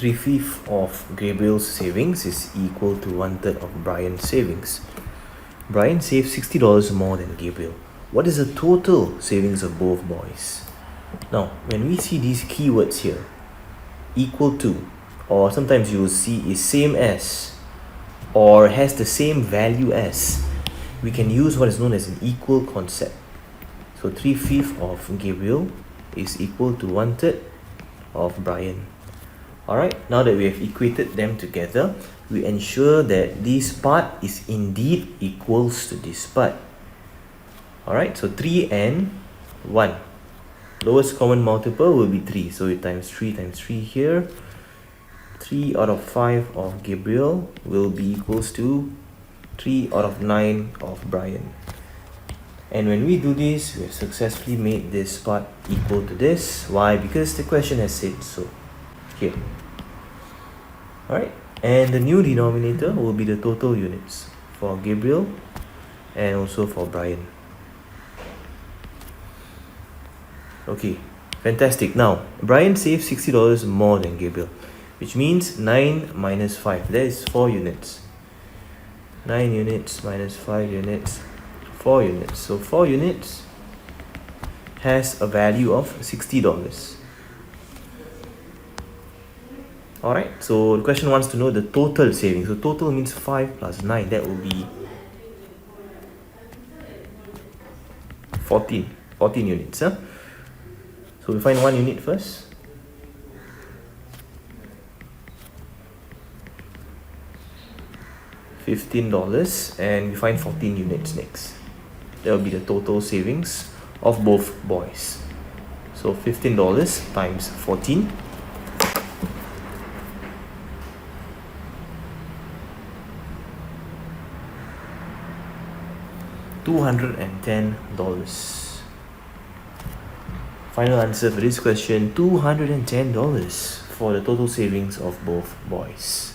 3/5 of Gabriel's savings is equal to 1/3 of Brian's savings. Brian saved $60 more than Gabriel. What is the total savings of both boys? Now, when we see these keywords here, equal to, or sometimes you will see is same as, or has the same value as, we can use what is known as an equal concept. So 3/5 of Gabriel is equal to 1/3 of Brian. Alright, now that we have equated them together, we ensure that this part is indeed equals to this part. Alright, so 3 and 1. Lowest common multiple will be 3. So we times 3 times 3 here. 3 out of 5 of Gabriel will be equals to 3 out of 9 of Brian. And when we do this, we have successfully made this part equal to this. Why? Because the question has said so. Here. Alright, and the new denominator will be the total units for Gabriel and also for Brian. Okay, fantastic. Now, Brian saved $60 more than Gabriel, which means 9 minus 5. That is 4 units. 9 units minus 5 units, 4 units. So 4 units has a value of $60. Alright, so the question wants to know the total savings. So total means 5 plus 9. That will be 14 units. Huh? So we find 1 unit first. $15, and we find 14 units next. That will be the total savings of both boys. So $15 times 14. $210. Final answer for this question, $210 for the total savings of both boys.